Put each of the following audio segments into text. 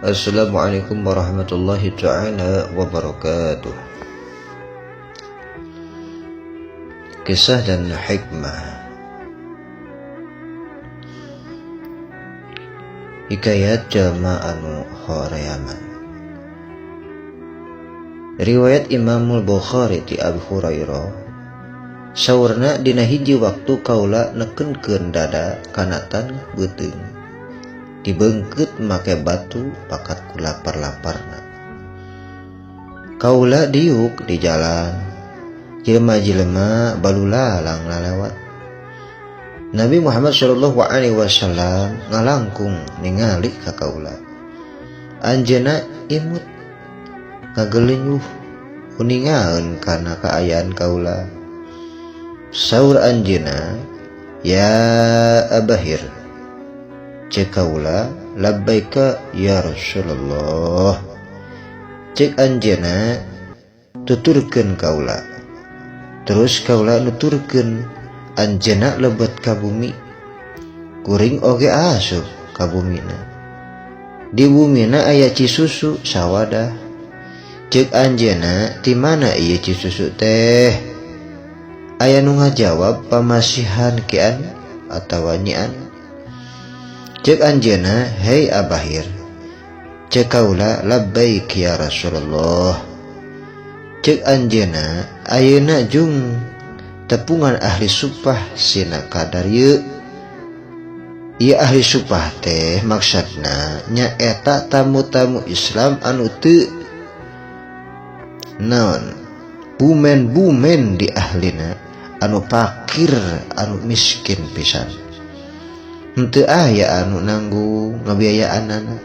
Assalamualaikum warahmatullahi ta'ala wabarakatuh. Kisah dan hikmah. Hikayat jalma anu horeaman. Riwayat Imamul Bukhari ti Abu Hurairah, saurna dina hiji waktu kaula nekenkeun dada kanatan beuteung, dibeungkeut make batu pakat ku lapar-laparna. Kaula diuk di jalan, jelema-jelema balulalang lalewat. Nabi Muhammad sallallahu alaihi wasallam ngalangkung ningali ka kaula. Anjeunna imut ngageulinyuh kuningaeun kana kaayaan kaula. Saur anjeunna, "Ya Abahir." Cek kaula, "Labbaika ya Rasulullah." Cek anjeunna, "Tuturkeun kaula." Terus kaula nuturkeun, anjeunna lebet ka bumi, kuring oge asup ka bumina. Di bumina aya cisusu sawadah. Cek anjeunna, "Ti mana ieu cisusu teh?" Aya nu ngajawab, "Pamasihan kian atawa nyian." Cek anjeunna, "Hei Abahir." Cek kaula, "Labbaik ya Rasulullah." Cek anjeunna, "Ayeuna jung tepungan ahli supah sina kadar ieu." Ieu ahli supah teh maksudna nyaeta tamu-tamu Islam anu teu naon bumen-bumen di ahlina, anu fakir, anu miskin pisan. Henteu aya anu nanggung ngabiayaanana.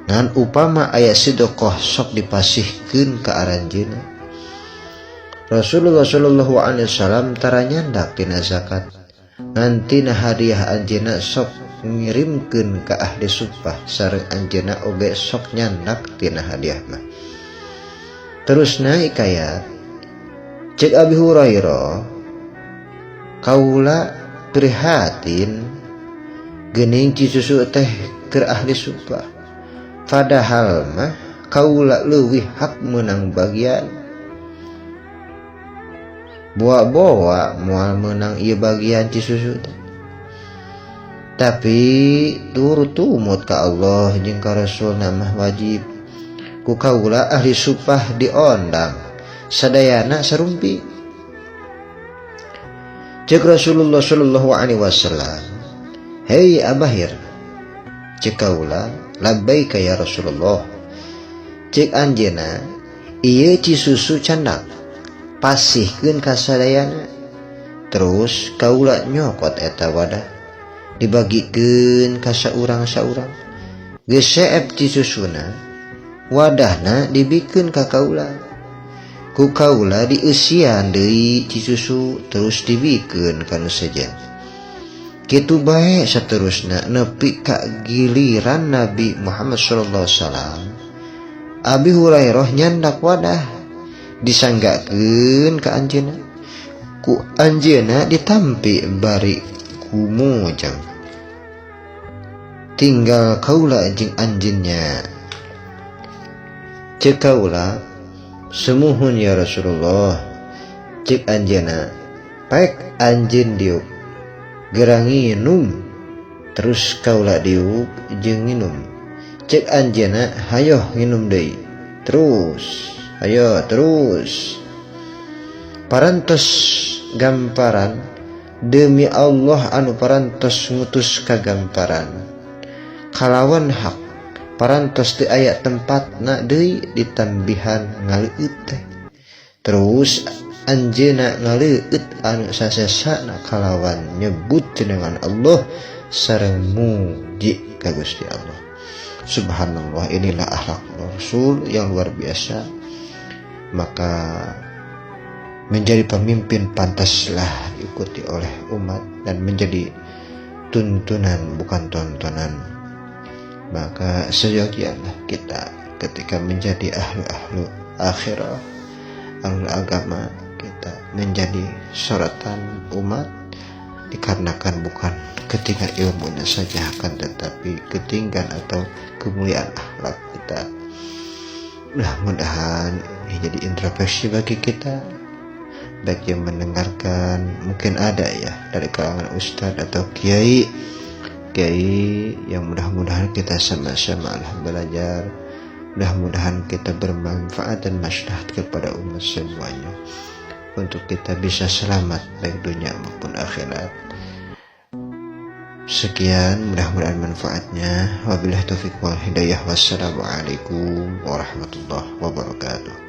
Ngan upama aya sedekah sok dipasihkeun ka aranjeunna. Rasulullah sallallahu alaihi wasallam tara nyandak tina zakat. Ngan tina hadiah anjeunna sok ngirimkeun ka ahli supah sareng anjeunna oge sok nyandak tina hadiah mah. Terusna hikayat. Cek Abi Hurairah, kaula prihatin geuning cisusu teh keur ahli supah. Padahal mah kaula leuwih hak meunang bagian. Boa-boa moal meunang ieu bagian cisusu teh. Tapi turut tumut ka Allah jeung ka Rasulna mah wajib. Ku kaula ahli supah diondang, sadayana sarumpi. Cek Rasulullah sallallahu alaihi wasallam, "Hei Abahir." Cek kaula, "Labbaika ya Rasulullah." Cek anjeunna, "Ieu cisusu candak, pasihkeun ka sadayana." Terus kaula nyokot eta wadah, dibagikeun ka saurang-saurang. Geus seep cisusuna, wadahna dibikeun ka kaula. Ku kaula dieusian deui cisusu terus dibikeun ka nu sejen. Kitu bae saterusna nepi ka giliran Nabi Muhammad sallallahu alaihi wasallam. Abi Hurairah nyandak wadah, disanggakeun ka anjeunna. Ku anjeunna ditampi bari kumujang. Tinggal kaula jeung anjeunnya. Cek kaula, "Semuhun ya Rasulullah." Cek anjeunna, "Paek anjeun diuk geura nginum." Terus kaula diuk jeung nginum. Cek anjeunna, "Hayo nginum deui." Terus, "Hayo terus." Parantos gamparan, demi Allah anu parantos ngutus kagamparan. Kalawan hak parantos teu aya tempatna deui ditambihan ngaleueut teh. Terus anjeunna ngaleueut anu sasesana kalawan nyebut jenengan Allah sareng muji ka Gusti Allah. Subhanallah, inilah akhlak Rasul yang luar biasa. Maka menjadi pemimpin pantaslah diikuti oleh umat dan menjadi tuntunan bukan tontonan. Maka seyogianya kita ketika menjadi ahlu akhirah, ahlu agama, kita menjadi sorotan umat, dikarenakan bukan ketinggian ilmunya saja, akan tetapi ketinggian atau kemuliaan akhlak kita. Mudah-mudahan ini jadi introspeksi bagi kita, baik yang mendengarkan, mungkin ada ya dari kalangan ustadz atau kiai yang mudah-mudahan kita sama-sama belajar, mudah-mudahan kita bermanfaat dan maslahat kepada umat semuanya, untuk kita bisa selamat baik dunia maupun akhirat. Sekian, mudah-mudahan manfaatnya. Wabillahi taufiq wal hidayah. Wassalamualaikum warahmatullahi wabarakatuh.